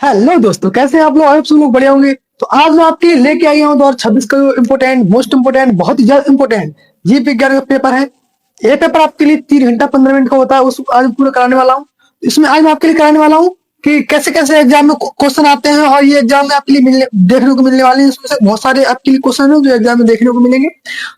Hello दोस्तों, कैसे हैं आप लोग? आप सब लोग बढ़िया होंगे। तो आज मैं आपके लिए लेके आई हूँ 2026 का इम्पोर्टेंट, मोस्ट इम्पोर्टेंट, बहुत ही ज्यादा इम्पोर्टेंट जीव विज्ञान का पेपर है। ये पेपर आपके लिए 3 घंटा 15 मिनट का होता है। उस आज पूरा कराने वाला हूँ। इसमें आज मैं आपके लिए कराने वाला हूँ कि कैसे कैसे एग्जाम में क्वेश्चन आते हैं, और ये एग्जाम में आपके लिए देखने को मिलने वाले हैं। इसमें से बहुत सारे आपके लिए क्वेश्चन है जो एग्जाम में देखने को मिलेंगे।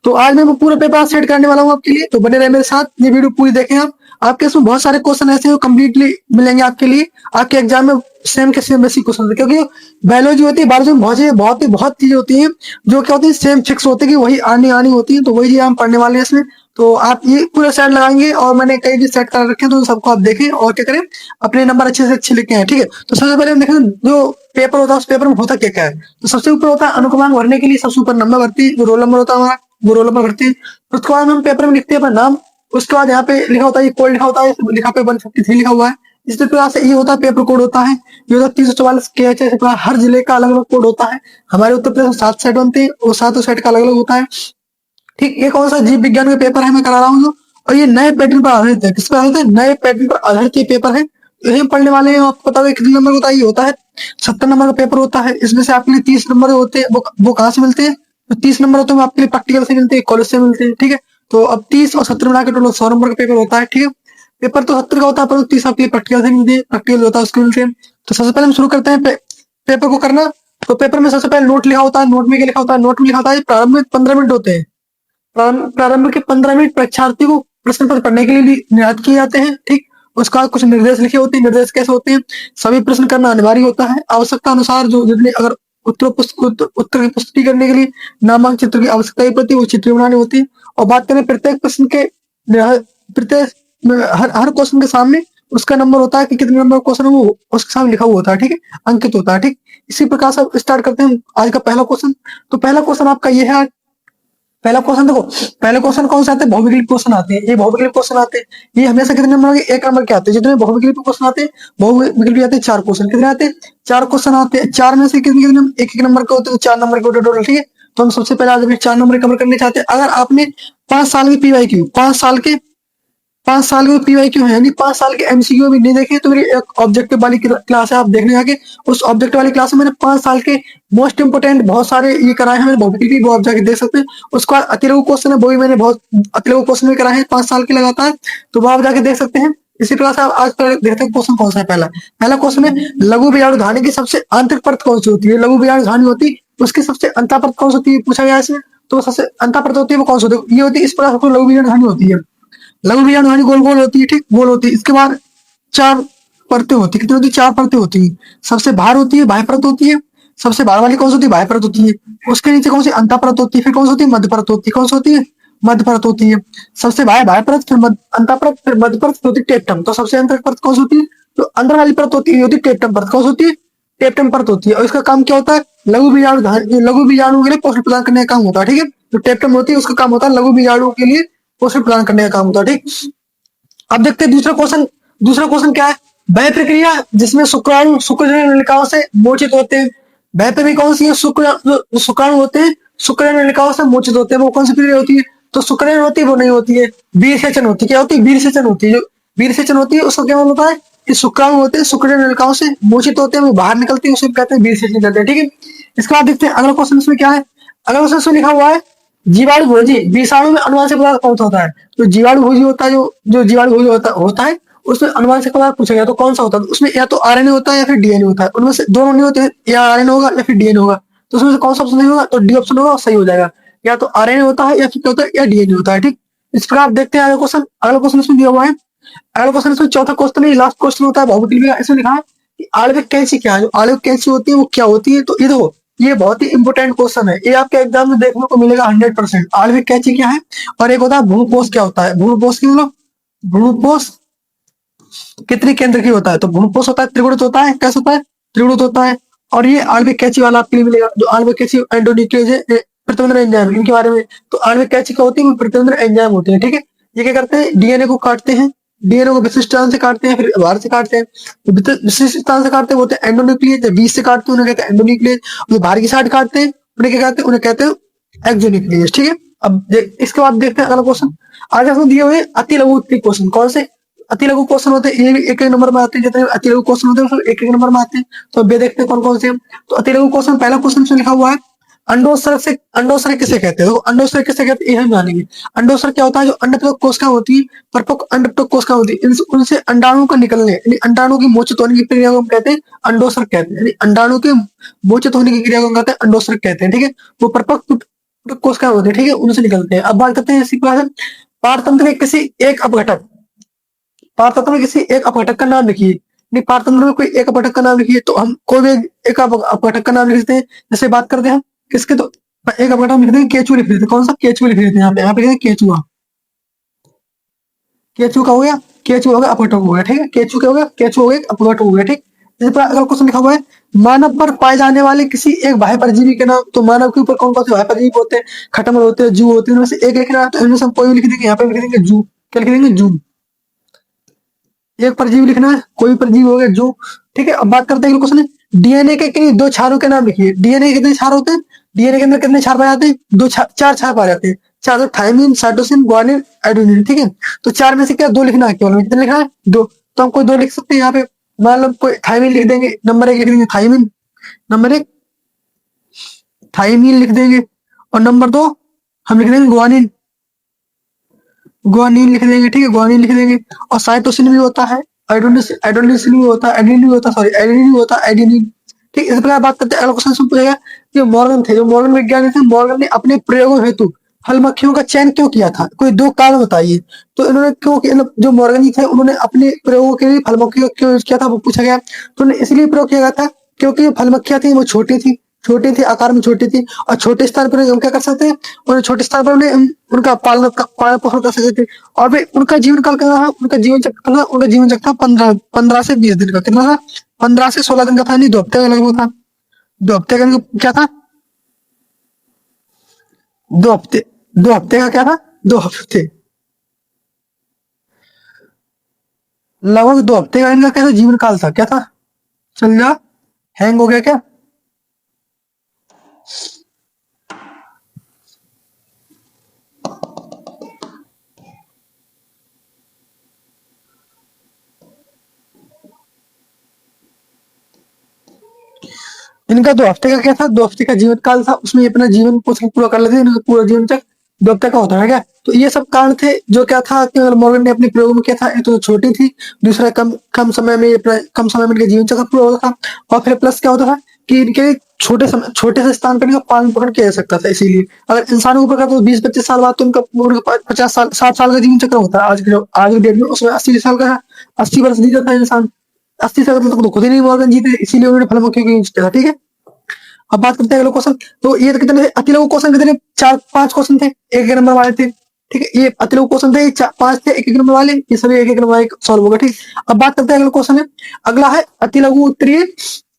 तो आज मैं वो पूरा पेपर सेट करने वाला हूँ आपके लिए, तो बने रहे मेरे साथ। ये वीडियो पूरी देखें आप। आपके इसमें बहुत सारे क्वेश्चन ऐसे हैं कम्प्लीटली मिलेंगे आपके लिए। आपके एग्जाम में सेम के सेम बेसिक क्वेश्चन, क्योंकि बायोलॉजी होती है, बायोलॉजी में बहुत चीजें होती हैं जो क्या होती है, सेम फिक्स होती है कि वही आनी आनी होती है। तो वही चीज हम पढ़ने वाले हैं इसमें। तो आप ये पूरा सेट लगाएंगे, और मैंने कई भी सेट कर रखे हैं, तो सबको आप देखें और क्या करें, अपने नंबर अच्छे से अच्छे लेके आए। ठीक है, तो सबसे पहले हम देखें जो पेपर होता है, उस पेपर में होता क्या क्या है। तो सबसे ऊपर होता है अनुक्रमांक भरने के लिए, सबसे ऊपर नंबर भरती है, जो रोल नंबर होता है हमारा, वो रोल नंबर भरती है। उसके बाद हम पेपर में लिखते हैं अपना नाम। उसके बाद यहाँ पे लिखा होता है, कोड लिखा होता है, लिखा पे 153 लिखा हुआ है। इस प्रकार से ये होता है पेपर कोड होता है। ये होता है 344 के एच। हर जिले का अलग अलग कोड होता है। हमारे उत्तर प्रदेश में 7 सेट बनते हैं, और 7 सेट का अलग अलग होता है। ठीक, ये कौन सा जीव विज्ञान का पेपर है मैं करा रहा हूँ जो, और ये नए पैटर्न पर आधारित है। किस पर आधारित है? नए पैटर्न पर आधारित ये पेपर है। तो यही हम पढ़ने वाले हैं। आपको पता है कितने नंबर होता है? ये होता है 70 नंबर का पेपर होता है। इसमें से आपके लिए 30 नंबर होते हैं, वो कहाँ से मिलते हैं? तो 30 नंबर होते हैं वो आपके लिए प्रैक्टिकल से मिलते हैं, कॉलेज से मिलते हैं। ठीक है, तो अब 30 और 70 मिला के टोटल 100 नंबर का पेपर होता है। ठीक है, पेपर तो 70 का होता है, पर 30 आपके लिए प्रैक्टिकल से मिलते हैं, प्रैक्टिकल होता है उसके मिलते हैं। तो सबसे पहले हम शुरू करते हैं पेपर को करना। तो पेपर में सबसे पहले नोट लिखा होता है। नोट में क्या लिखा होता है? नोट में लिखा होता है प्रारंभिक 15 मिनट होते हैं। प्रारंभ के 15 मिनट परीक्षार्थी को प्रश्न पत्र पढ़ने के लिए भी निर्धारित किए जाते हैं। ठीक, उसका कुछ निर्देश लिखे होते हैं। निर्देश कैसे होते हैं? सभी प्रश्न करना अनिवार्य होता है। आवश्यकता अनुसार जो जितने अगर उत्तर की प्रस्तुति करने के लिए नामांकन चित्र की आवश्यकता पड़ती है, वो चित्र बनानी होती है। और बात करें प्रत्येक प्रश्न के, प्रत्येक हर क्वेश्चन के सामने उसका नंबर होता है कि कितने नंबर क्वेश्चन है, वो उसके सामने लिखा हुआ होता है। ठीक है, अंकित होता है। ठीक, इसी प्रकार से स्टार्ट करते हैं आज का पहला क्वेश्चन। तो पहला क्वेश्चन आपका ये है। पहला क्वेश्चन देखो, पहले क्वेश्चन कौन से आते हैं? भौगोलिक क्वेश्चन आते हैं। ये भौगोलिक क्वेश्चन आते हैं, ये हमेशा कितने नंबर के? 1 नंबर के आते हैं। जितने भौगोलिक क्वेश्चन आते हैं, भौगोलिक आते हैं 4 क्वेश्चन। कितने आते हैं? 4 क्वेश्चन आते हैं। 4 में से कितने कितने एक एक नंबर के होते हैं? 4 नंबर के होते हैं टोटल। ठीक है, तो हम सबसे पहले आज 4 नंबर कवर करने चाहते हैं। अगर आपने 5 साल की PYQ, 5 साल के PYQ है, यानी 5 साल के MCQ भी नहीं देखे, तो मेरी एक ऑब्जेक्टिव वाली क्लास है, आप देखने आगे। उस ऑब्जेक्टिव वाली क्लास में मैंने 5 साल के मोस्ट इंपोर्टेंट बहुत सारे ये कराए हैं मैंने, भौतिकी भी, वो आप जाके देख सकते हैं। उसके बाद अतिलघु क्वेश्चन है, वो भी मैंने बहुत अतिलघु क्वेश्चन भी कराए हैं 5 साल के लगातार, तो वो आप जाके देख सकते हैं। इसी प्रकार से आप आज देखते हैं क्वेश्चन कौन सा है। पहला क्वेश्चन है, लघु बीजाणु ध्वनि की सबसे आंतरिक परत कौन सी होती है? लघु बीजाणु ध्वनि होती है, उसकी सबसे अंतः परत कौन सी होती है पूछा गया इसमें। तो सबसे अंतः परत होती है वो कौन सी होती है? ये होती है, इस प्रकार से लघु बीजाणु ध्वनि होती है। लघु बीजाणु ध्वनि गोल गोल होती है। ठीक, गोल होती है। इसके बाद 4 परतें होती है। कितनी होती है? 4 परतें होती है। सबसे बाहर होती है बाह्य परत होती है। सबसे बाहर वाली कौन सी होती है? बाह्य परत होती है। उसके नीचे कौन सी? अंतः परत होती है। फिर कौन सी होती है? मध्य परत होती है। कौन सी होती है? मध्य परत होती है। सबसे बाह्य परत, फिर अंतः परत, फिर मध्य परत, फिर होती है टेप्टम। तो सबसे अंतर परत कौन सी होती है? तो अंदर वाली परत होती है, होती है टेप्टम परत। कौन सी होती है? टेप्टम परत होती है। और इसका काम क्या होता है? लघु बीजाणु के लिए पोषण प्रदान करने का काम होता है। ठीक है, जो टेप्टम होती है उसका काम होता है लघु बीजाणु के लिए पोषण प्रदान करने का काम होता है। ठीक, अब देखते हैं दूसरा क्वेश्चन। दूसरा क्वेश्चन क्या है? वह प्रक्रिया जिसमें शुक्राणु शुक्रजनन नलिकाओं से मोचित होते हैं। वह प्रक्रिया कौन सी है? शुक्राणु होते हैं, शुक्रजनन नलिकाओं से मोचित होते हैं। वो कौन सी प्रक्रिया होती है? तो शुक्रजनन होती है वो नहीं होती है, वीर सेचन होती है। क्या होती है? वीर सेचन होती है। जो वीर सेचन होती है उसका क्या मतलब होता है कि शुक्राणु होते हैं, शुक्रजनन नलिकाओं से मोचित होते हैं, वो बाहर निकलते हैं, उसे कहते हैं वीर सेचन कहते हैं। ठीक है, इसके बाद देखते हैं अगला क्वेश्चन इसमें क्या है। अगला क्वेश्चन इसमें लिखा हुआ है, जीवाणु भोजी विषाणु में अनुवांशिक पदार्थ कौन सा होता है? तो जीवाणु भोजी होता है, जो जीवाणु भोजी होता है, उसमें अनुवांशिक पदार्थ पूछा गया तो कौन सा होता है? तो उसमें या तो RNA होता है या फिर DNA होता है। उनमें से दोनों नहीं होते हैं, या RNA होगा या फिर DNA होगा। तो उसमें से कौन सा ऑप्शन नहीं होगा? तो D ऑप्शन होगा, सही हो जाएगा। या तो RNA होता है, या फिर क्या होता है, या DNA होता है। ठीक, इस प्रकार आप देखते हैं अगला क्वेश्चन। अगला क्वेश्चन इसमें दिया हुआ है। अगला क्वेश्चन इसमें चौथा क्वेश्चन है, लास्ट क्वेश्चन होता है भौतिकी का। इसमें लिखा है कि आणविक कैंची क्या है? जो आणविक कैंची होती है वो क्या होती है? तो ये देखो, ये बहुत ही इंपॉर्टेंट क्वेश्चन है, ये आपके एग्जाम में देखने को मिलेगा 100%। आणविक कैंची क्या है? और एक होता है भ्रूणपोष क्या होता है? भ्रूणपोष की मतलब, भ्रूणपोष कितने केंद्र की होता है? तो भ्रूणपोष होता है त्रिगुणित होता है। कैसे होता है? त्रिगुणित होता है। और ये आणविक कैंची वाला आपके लिए मिलेगा, जो आणविक कैंची एंडोन्यूक्लियेज है, प्रतिबंधन एंजाइम, इनके बारे में। तो आणविक कैंची क्या होती है? प्रतिबंधन एंजाइम होते हैं। ठीक है, ये क्या करते हैं? DNA को काटते हैं, DNA को विशिष्ट स्थान से काटते हैं, फिर बाहर से काटते हैं। तो विशिष्ट स्थान से काटते हैं बोलते हैं एंडोन्यूक्लियस, जब बीच से काटते हैं उन्हें कहते हैं एंडोन्यूक्लियस, जो बाहर की साइड काटते हैं उन्हें क्या कहते हैं? उन्हें कहते हैं एक्सोन्यूक्लियस। ठीक है, अब इसके बाद देखते हैं अगला क्वेश्चन। आज हम दिए हुए अति लघु उत्तरीय क्वेश्चन कौन से? अति लघु क्वेश्चन होते हैं ये भी एक एक नंबर में आते हैं, जितने अति लघु क्वेश्चन होते हैं सब एक एक नंबर में आते हैं। तो अब ये देखते हैं कौन कौन से हैं। तो अति लघु क्वेश्चन, पहला क्वेश्चन में लिखा हुआ है अंडोत्सर्ग किसे कहते हैं। तो अंडोत्सर्ग किसे कहते हैं ये हम जानेंगे। अंडोत्सर्ग क्या होता है, जो अंडपृष्ठ कोशिका होती है, परिपक्व अंडपृष्ठ कोशिका होती है, उनसे अंडाणु का निकलने यानी अंडाणु की मोचित होने की क्रिया को हम कहते हैं अंडोत्सर्ग कहते हैं। यानी अंडाणु के मोचित होने की क्रिया को हम कहते हैं अंडोत्सर्ग कहते हैं। ठीक है, वो परिपक्व कोशिका होती है, ठीक है, उनसे निकलते हैं। अब बात करते हैं इसी क्लास में पारतंत्र के किसी एक अपघटक, पारतंत्र में किसी एक अपघटक का नाम लिखिए। नहीं, पारतंत्र में कोई एक अपघटक का नाम लिखिए। तो हम कोई भी एक अपघटक का नाम लिख देते हैं। जैसे बात करते हैं हम किसके, तो एक अपघटक लिख देंगे केचुआ लिख देते हैं। कौन सा केचुआ लिख देते हैं, यहाँ पे लिख देंगे केचुआ। केचु का हो गया, केचु हो गया अपघटक हो गया। ठीक है, केचु क्या हो गया, केचु हो गया अपघटक हो गया। ठीक, इस पर अगला क्वेश्चन लिखा हुआ है मानव पर पाए जाने वाले किसी एक बाह्य परजीवी के नाम। तो मानव के ऊपर कौन कौन से बाह्य परजीवी होते हैं, खटमल होते हैं, जू होते हैं, उनमें से एक लिखना है। तो इनमें से हम कोई भी लिख देंगे, यहाँ पे लिख देंगे जू। क्या लिख देंगे, जू। एक परजीवी लिखना है, कोई परजीवी हो गया जू। ठीक है, अब बात करते हैं क्वेश्चन डीएनए के किन्हीं दो क्षारों के नाम लिखिए। डीएनए के कितने क्षार होते हैं, डीएनए के अंदर कितने क्षार पाए जाते हैं, चार क्षार पाए जाते हैं। चार, तो थायमिन, साइटोसिन, ग्वानिन, एडेनिन। ठीक है, तो चार में से क्या दो लिखना है, केवल कितने लिखना है, दो। तो हम कोई दो लिख सकते हैं यहाँ पे। मान लो कोई थायमिन लिख देंगे, नंबर एक लिख देंगे थायमिन, नंबर एक थायमिन लिख देंगे। और नंबर दो हम लिख देंगे ग्वानिन, ग्वानिन लिख देंगे। ठीक है, ग्वानिन लिख देंगे। और साइटोसिन भी होता है, एडेनिन भी होता है, एडेनिन भी होता है, सॉरी एडेनिन भी होता है, एडेनिन। ठीक, इस प्रकार बात करते हैं। अगला क्वेश्चन पूछेगा जो मॉर्गन थे, जो मॉर्गन वैज्ञानिक थे, मॉर्गन ने अपने प्रयोगों हेतु फल मक्खियों का चयन क्यों किया था, कोई दो कारण बताइए। तो इन्होंने क्यों, जो मॉर्गन जी थे उन्होंने अपने प्रयोगों के लिए फल मक्खियों का क्यों यूज किया था, वो पूछा गया। तो उन्होंने इसलिए प्रयोग किया गया था क्योंकि जो फल मक्खियां थी वो छोटी थी, आकार में छोटी थी, और छोटे स्थान पर हम क्या कर सकते हैं, उन्हें छोटे स्थान पर उन्हें उनका पालन पोषण कर सकते थे। और फिर उनका जीवन काल कितना था, उनका जीवन चक्र था 15 से 20 दिन का। कितना था, 15 से 16 दिन का था, नहीं 2 हफ्ते का लगभग था। 2 हफ्ते का क्या था, 2 हफ्ते, 2 हफ्ते का क्या था, 2 हफ्ते, लगभग 2 हफ्ते का इनका क्या था, जीवन काल था। क्या था, चल जा, हैंग हो गया क्या। इनका 2 हफ्ते का क्या था, 2 हफ्ते का जीवन काल था, उसमें ये अपना जीवन पोषण पूरा कर लेते, इनका पूरा जीवन चक्र 2 हफ्ते का होता है क्या। तो ये सब कारण थे जो क्या था कि मॉर्गन ने अपने प्रयोग में किया था। एक तो छोटी थी, दूसरा कम कम समय में इनका जीवन चक्र पूरा होता था, और फिर प्लस क्या होता था कि इनके छोटे से स्थान पर इनका पालन पोषण किया जा सकता था। इसीलिए अगर इंसानों के ऊपर तो 20-25 साल बाद तो उनका 50 साल 60 साल का जीवन चक्र होता है आज के डेट में, उसमें 80 साल का 80 वर्ष जी जाता है इंसान। 80 साल तक तो खुद ही नहीं मॉर्गन जीते, इसीलिए उन्होंने फल मक्खियों को यूज किया था। ठीक है, अब बात करते हैं अगले क्वेश्चन। तो ये तो कितने थे, अति लघु क्वेश्चन कितने, 4-5 क्वेश्चन थे, एक नंबर वाले थे। ठीक है, ये अति लघु क्वेश्चन थे, 5 थे एक नंबर वाले, ये सभी एक नंबर वाले सॉल्व होगा। ठीक, अब बात करते हैं अगले क्वेश्चन है। अगला है अति लघु उत्तरीय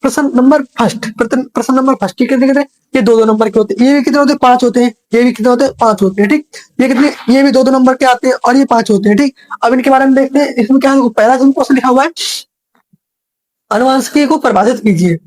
प्रश्न नंबर फर्स्ट, प्रश्न नंबर फर्स्ट। कितने कितने, ये 2-2 नंबर के होते हैं। ये भी कितने होते हैं, 5 होते हैं। ये भी कितने होते हैं, 5 होते हैं। ठीक, ये कितने, ये भी 2-2 नंबर के आते हैं, और ये 5 होते हैं। ठीक, अब इनके बारे में देखते हैं। इसमें क्या है, पहला क्वेश्चन लिखा हुआ है अनुवांशिकी को परिभाषित कीजिए।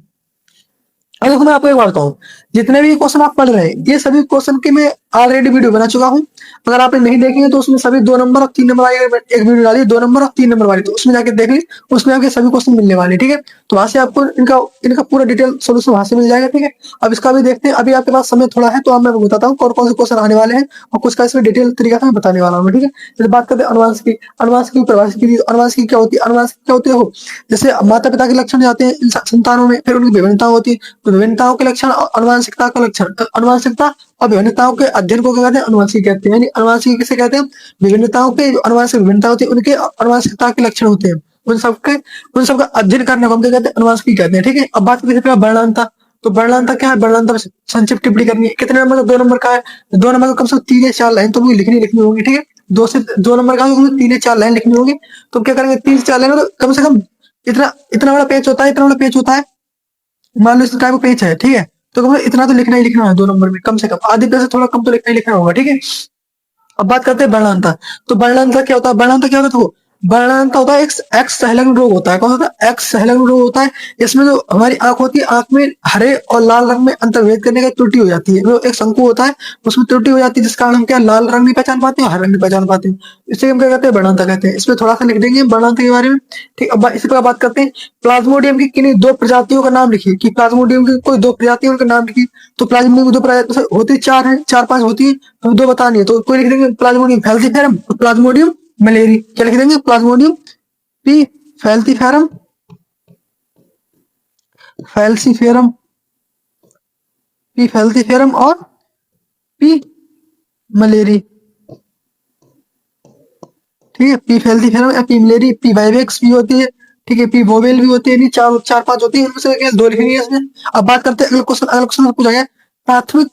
अगर मैं आपको एक बात बताऊं, जितने भी क्वेश्चन आप पढ़ रहे हैं ये सभी क्वेश्चन की मैं ऑलरेडी वीडियो बना चुका हूं। अगर आपने नहीं देखे हैं तो उसमें सभी 2 नंबर और 3 नंबर वाली एक वीडियो डाली, 2 नंबर और 3 नंबर वाली, तो उसमें जाके देख ली, उसमें आपके सभी क्वेश्चन मिलने वाले। ठीक है, तो वहां से आपको इनका इनका पूरा डिटेल सोल्यूशन वहां से मिल जाएगा। ठीक है, अब इसका भी देखते हैं। अभी आपके पास समय थोड़ा है तो अब मैं बताता हूँ कौन कौन से क्वेश्चन आने वाले हैं, और कुछ का इसमें डिटेल तरीका से मैं बताने वाला हूँ। ठीक है, जैसे बात करते हैं अनुवांशिकी। अनुवांशिकी परिभाषित की, अनुवांशिकी क्या होती है, अनुवांशिकी क्या होती है, हो जैसे माता पिता के लक्षण जाते हैं संतानों में, फिर उनकी विभिन्नता होती है, तो विभिन्नताओं के लक्षण और अनुवांशिकता का लक्षण, अनुवांशिकता और विभिन्नताओं के अध्ययन को क्या कहते हैं, अनुवांशिकी कहते हैं। यानी अनुवांशिकी किसे कहते हैं, विभिन्नताओं के, अनुवांशिक विभिन्नता होती है उनके अनुवांशिकता के लक्षण होते हैं, उन सबका अध्ययन करने को हम क्या कहते हैं, अनुवांशिकी कहते हैं। ठीक है, अब बात करते हैं वर्णांता। तो वर्णांता क्या है, वर्णांता में संक्षिप्त टिप्पणी करनी है। कितने नंबर का, 2 नंबर का है, 2 नंबर का कम से कम 3 या 4 लाइन तो मुझे लिखनी होगी। ठीक है, 2 नंबर का 3 या 4 लाइन लिखनी होगी। तो क्या करेंगे, 3 से 4 लाइन, तो कम से कम इतना इतना बड़ा पेज होता है, इतना बड़ा पेज होता है, मान लो इस टाइप का पेज है। ठीक है, तो इतना तो लिखना ही लिखना है 2 नंबर में, कम से कम आधे पेज से थोड़ा कम तो लिखना ही लिखना होगा। ठीक है, अब बात करते हैं वर्णांतर। तो वर्णांतर क्या होता है, वर्णांतर क्या होता है, वर्णांत होता है, एक्स संलग्न रोग होता है। कौन होता है? एक्स संलग्न रोग होता है। इसमें जो हमारी आंख होती है, आंख में हरे और लाल रंग में अंतर्भेद करने का त्रुटि हो जाती है। जो एक शंकु होता है उसमें त्रुटि हो जाती है, जिस कारण हम क्या लाल रंग नहीं पहचान पाते और हरे रंग नहीं पहचान पाते। इसे हम क्या कहते हैं? वर्णांत कहते हैं। इसमें थोड़ा सा लिख देंगे वर्णांत के बारे में। ठीक, अब इसी पर बात करते हैं। प्लाज्मोडियम की किन्हीं दो प्रजातियों का नाम लिखिए, कि प्लाज्मोडियम की कोई दो प्रजातियों का नाम लिखिए। तो प्लाज्मोडियम की दो प्रजाति होती है, चार है, चार पांच होती है, तो दो बतानी है। तो कोई लिख देंगे प्लाज्मोडियम फैल्सीफेरम, प्लाज्मोडियम मलेरी। क्या लिख देंगे? Plasmodium P falciparum, falciparum, P falciparum और पी मलेरी। ठीक है, पी फैल्सीफेरम या पी मलेरी, पी वाइवेक्स भी होती है। ठीक है, पी वोवेल भी होती है। नहीं, चार चार पांच होती है, इनमें से केवल दो लिखेंगे इसमें। अब बात करते हैं अगले क्वेश्चन। अगले क्वेश्चन में पूछा गया प्राथमिक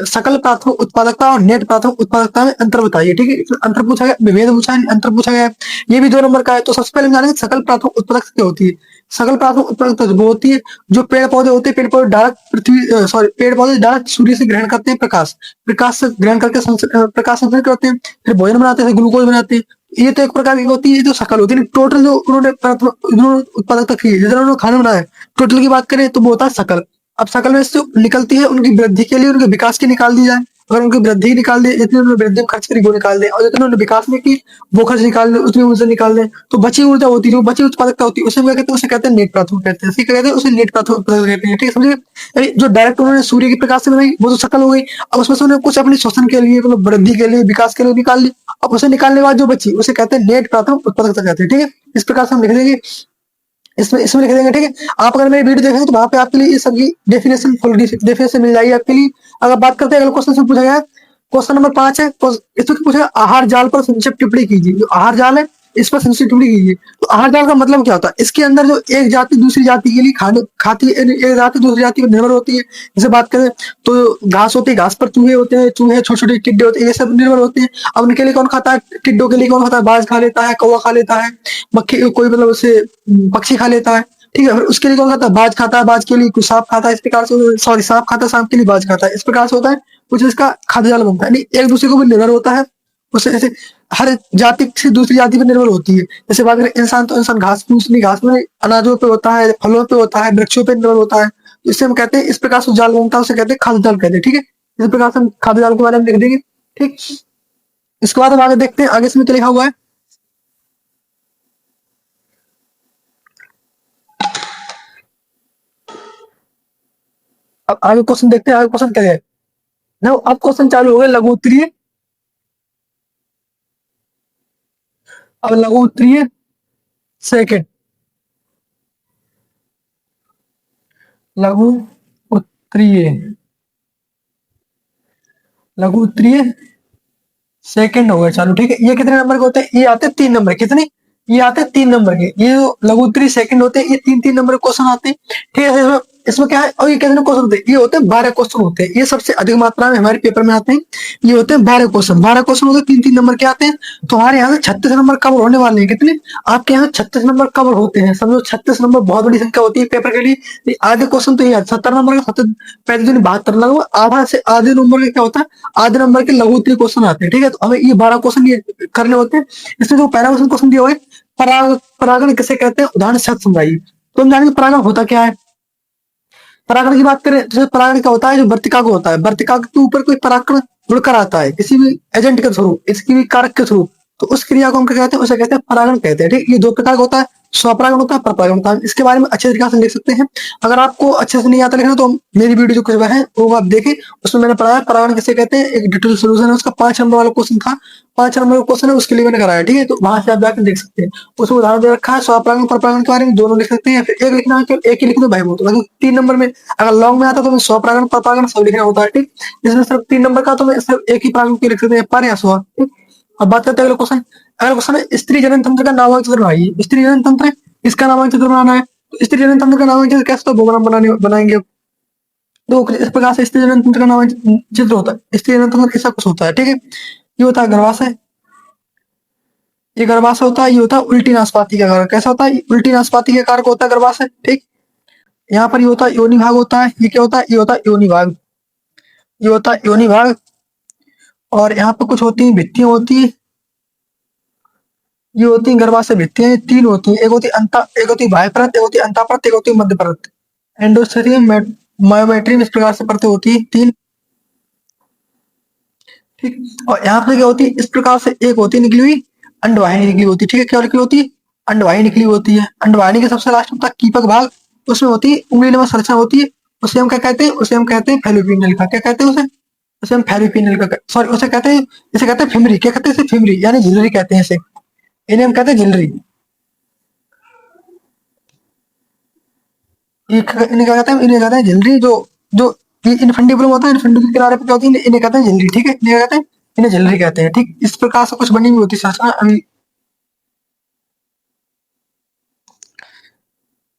सकल प्राथमिक उत्पादकता और नेट प्राथमिक उत्पादकता में अंतर बताइए। ठीक है, इसमें अंतर पूछा गया, विभेद पूछा है, अंतर पूछा गया है। ये भी 2 नंबर का है। तो सबसे पहले हम जानेंगे सकल प्राथमिक उत्पादकता क्या होती है। सकल प्राथमिक उत्पादकता वो होती है जो पेड़ पौधे होते हैं, पेड़ पौधे डायरेक्ट पृथ्वी सॉरी पेड़ पौधे डायरेक्ट सूर्य से ग्रहण करते हैं प्रकाश, प्रकाश से ग्रहण करके प्रकाश संश्लेषण करते हैं, फिर भोजन बनाते हैं, ग्लूकोज बनाते हैं। ये तो एक प्रकार की होती है जो सकल होती है। टोटल जो उन्होंने उत्पादकता की है, जितना उन्होंने खाना बनाया, टोटल की बात करें तो वो होता है सकल। अब सकल में से जो निकलती है उनकी वृद्धि के लिए, उनके विकास की निकाल दी जाए। अगर उनकी वृद्धि निकाल दे, जितने उन्होंने वृद्धि में खर्च करी वो निकाल दे, और जितने उन्होंने विकास में की वो खर्च निकाल दे, उतनी ऊर्जा निकाल दे, तो बची ऊर्जा होती है, जो बची उत्पादकता होती है, उसे हम क्या कहते हैं? उसे कहते हैं नेट प्राथमिक कहते हैं। क्या कहते हैं? उसे नेट प्राथमिक उत्पादकता कहते हैं। ठीक है, समझे? यानी जो डायरेक्ट उन्होंने सूर्य के प्रकाश से बनाई वो तो सकल हो गई। अब उसमें से उन्होंने कुछ अपने श्वसन के लिए, मतलब वृद्धि के लिए, विकास के लिए निकाल ली। अब उसे निकालने के बाद जो बची उसे कहते हैं नेट प्राथमिक उत्पादकता कहते हैं। ठीक है, इस प्रकार से हम लिख देंगे, इसमें इसमें लिख देंगे। ठीक है, आप अगर मेरी वीडियो देखेंगे तो वहां पे आपके लिए ये सबकी डेफिनेशन, फुल डेफिनेशन मिल जाएगी आपके लिए। अगर बात करते हैं अगले क्वेश्चन से पूछा गया है, क्वेश्चन नंबर 5 है। इसमें पूछा गया आहार जाल पर संक्षिप्त टिप्पणी कीजिए। जो आहार जाल है इस पर संक्षिप्त टिप्पणी कीजिए। तो आहार जाल का मतलब क्या होता है? इसके अंदर जो एक जाति दूसरी जाति के लिए खाने खाती है, एक जाति दूसरी जाति पर निर्भर होती है। जैसे बात करें तो घास होती है, घास पर चूहे होते हैं, चूहे छोटे छोटे टिड्डे होते हैं, ये सब निर्भर होते हैं। अब उनके लिए कौन खाता है? टिड्डों के लिए कौन खाता है? बाज खा लेता है, कौवा खा लेता है, मक्खी कोई मतलब उसे पक्षी खा लेता है। ठीक है, फिर उसके लिए कौन खाता है? बाज खाता है, बाज के लिए कुछ सांप खाता है। इस प्रकार से, सॉरी, सांप खाता है, सांप के लिए बाज खाता है। इस प्रकार से होता है कुछ इसका खाद्य जाल बनता है। नहीं, एक दूसरे को भी निर्भर होता है। उसे ऐसे हर जाति से दूसरी जाति पर निर्भर होती है। जैसे बात करें इंसान, तो इंसान घास फूस नहीं, घास में अनाजों पे होता है, फलों पे होता है, वृक्षों पे निर्भर होता है। तो इससे हम कहते हैं, इस प्रकार से जाल बनता है, उसे कहते हैं खाद्य जाल कहते हैं। ठीक है, इस प्रकार से हम खाद्य जाल के बारे में लिख देंगे। ठीक, इसके बाद हम आगे देखते हैं, आगे इसमें क्या लिखा हुआ है। अब आगे क्वेश्चन देखते हैं, आगे क्वेश्चन क्या है ना। अब क्वेश्चन चालू हो गए लघु उत्तरीय। अब लघु उत्तरीय सेकंड, लघु उत्तरीय, लघु उत्तरीय सेकंड हो गए चालू। ठीक है, ये कितने नंबर के होते हैं? ये आते हैं 3 नंबर। कितने? ये आते हैं 3 नंबर के। ये जो लघु उत्तरीय सेकंड होते हैं, ये 3 3 नंबर के क्वेश्चन आते हैं। ठीक है, इसमें क्या है? और ये कितने क्वेश्चन होते हैं? ये होते हैं 12 क्वेश्चन होते हैं। ये सबसे अधिक मात्रा में हमारे पेपर में आते हैं। ये होते हैं 12 क्वेश्चन। 12 क्वेश्चन होते हैं, 3 3 नंबर के आते हैं। तो हमारे यहाँ से 36 नंबर कवर होने वाले हैं। कितने? आपके यहाँ 36 नंबर कवर होते हैं। समझो 36 नंबर बहुत बड़ी संख्या होती है पेपर के लिए। ये आधे क्वेश्चन तो ये 70 नंबर का, 72 लगभग आधा से आधे नंबर का क्या होता है? आधे नंबर के लघु उत्तरीय क्वेश्चन आते हैं। ठीक है, तो हमें ये 12 क्वेश्चन ये करने होते हैं। इसमें जो पहला क्वेश्चन दिया हुआ है, परागण किसे कहते हैं? उदाहरण से समझाइए। तो हम जानेंगे परागण होता क्या है। परागण की बात करें तो परागण क्या होता है? जो वर्तिका को होता है, वर्तिका के ऊपर कोई परागण जुड़कर आता है किसी भी एजेंट के थ्रू, इसकी भी कारक के थ्रू, तो उस क्रिया को हम क्या कहते हैं? उसे कहते हैं परागण कहते हैं। ठीक, ये 2 प्रकार का होता है, स्वपरागण होता है, परपरागण होता है। इसके बारे में अच्छे तरीके से लिख सकते हैं। अगर आपको अच्छे से नहीं आता लिखना तो मेरी वीडियो जो कुछ है वो आप देखें, उसमें मैंने पढ़ाया परागण किसे कहते हैं, एक डिटेल सोल्यूशन है उसका। 5 नंबर वाला क्वेश्चन था, 5 नंबर का क्वेश्चन है, उसके लिए मैंने कराया। ठीक है, तो वहां से आप जाकर देख सकते हैं। उसमें उदाहरण दे रखा है, स्वपरागण परपरागण के बारे में दोनों लिख सकते हैं, या फिर एक लिखना है तो एक ही लिख दो भाई, बहुत लगभग 3 नंबर में। अगर लॉन्ग में आता तो स्वपरागण परपरागण सब लिखना होता है। ठीक, इसमें सिर्फ 3 नंबर का, तो मैं सिर्फ एक ही परागण के लिख सकते हैं, पर या स्व। ठीक, अब बात करते हैं अगले क्वेश्चन। अगला क्वेश्चन है स्त्री जनन तंत्र का नामांकित चित्र बनाइए। स्त्री जनन तंत्र है, इसका नामांकित चित्र बनाना है। तो स्त्री जनन तंत्र का नामांकित चित्र कैसे? तो प्रोग्राम बनाएंगे। तो इस प्रकार से स्त्री जनन तंत्र का नामांकित चित्र होता है। स्त्री जनन तंत्र ऐसा कुछ होता है। ठीक है, ये होता है गर्भाशय, ये गर्भाशय होता है। ये होता है उल्टी नाशपाती का कारक। कैसा होता है? उल्टी नाशपाती का कारक होता है गर्भाशय। ठीक, यहाँ पर ये होता है योनि भाग होता है। ये क्या होता है? ये होता है योनि भाग, ये होता है योनि भाग। और यहाँ पर कुछ होती है भित्तियां होती है, ये होती है गर्भाशय भित्तियां, ये तीन होती है, एक होती है बाह्य परत, एक होती है अंतः परत, एक होती है मध्य परत। एंडोथेलियम, मायोमेट्रियम, इस प्रकार से परतें होती है तीन। ठीक, और यहाँ पे क्या होती है, इस प्रकार से एक होती है निकली हुई अंडवाहिनी निकली होती है। ठीक है, क्या निकली होती है, अंडवाहिनी निकली होती है। अंडवाहिनी के सबसे लास्ट में होता है कीपक भाग, उसमें होती है उंगली नुमा संरचना होती है। उसे हम क्या कहते हैं, उसे हम कहते हैं फैलोपियन का, क्या कहते हैं उसे, उसे हम फैलोपियन का, सॉरी उसे कहते हैं, इसे कहते हैं फिमरी, क्या कहते हैं इसे, फिमरी यानी झिल्ली कहते हैं इसे, इन्हें हम कहते हैं झिल्ली। इन्हें क्या कहते हैं, इन्हें कहते हैं झिल्ली। जो जो इनफंडिबुलम होता है, इनफंडिबुलम के किनारे पे क्या होती है, इन्हें कहते हैं झिल्ली। ठीक है, इन्हें क्या कहते हैं, इन्हें झिल्ली कहते हैं। ठीक, इस प्रकार से कुछ बनी हुई होती है संरचना। अभी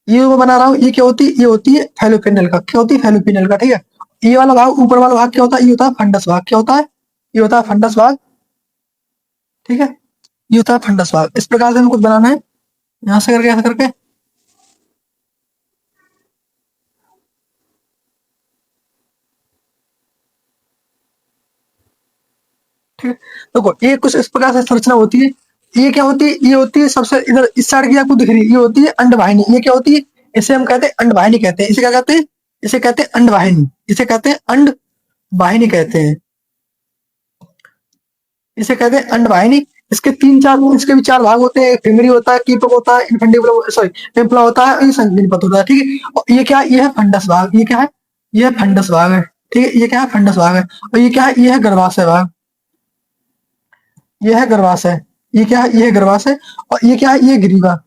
ये मैं बना रहा हूँ, ये क्या होती है, ये होती है फैलोपियनल का, क्या होती है, फैलोपियनल का। ठीक है, ये वाला भाग, ऊपर वाला भाग क्या होता है, ये होता है फंडस भाग। क्या होता है, ये होता है फंडस भाग। ठीक है, ये होता है फंडस भाग। इस प्रकार से हमें कुछ बनाना है, यहाँ से करके ऐसा करके। ठीक है, देखो ये कुछ इस प्रकार से संरचना होती है। ये क्या होती है, ये होती है सबसे इधर इस साइड की आपको दिख रही है, ये होती है अंडवाहिनी। ये क्या होती है, इसे हम कहते हैं अंडवाहिनी कहते हैं। इसे क्या कहते हैं, इसे कहते हैं अंडवाहिनी, इसे कहते हैं अंडवाहिनी कहते हैं, इसे कहते हैं अंडवाहिनी। इसके तीन चार, इसके भी चार भाग होते हैं, फिमरी होता है, कीपक होता है, इनफेंडिबुलम, सॉरी इम्प्ला होता है, और ये संकीर्ण पथ होता है। ठीक है, और ये क्या है, ये है फंडस भाग। ये क्या है, ये है फंडस भाग है। ठीक है, ये क्या है, फंडस भाग है। और ये क्या है, ये है गर्भाशय भाग, ये है गर्भाशय। ये क्या है, ये है गर्भाशय। और ये क्या है, ये ग्रीवा,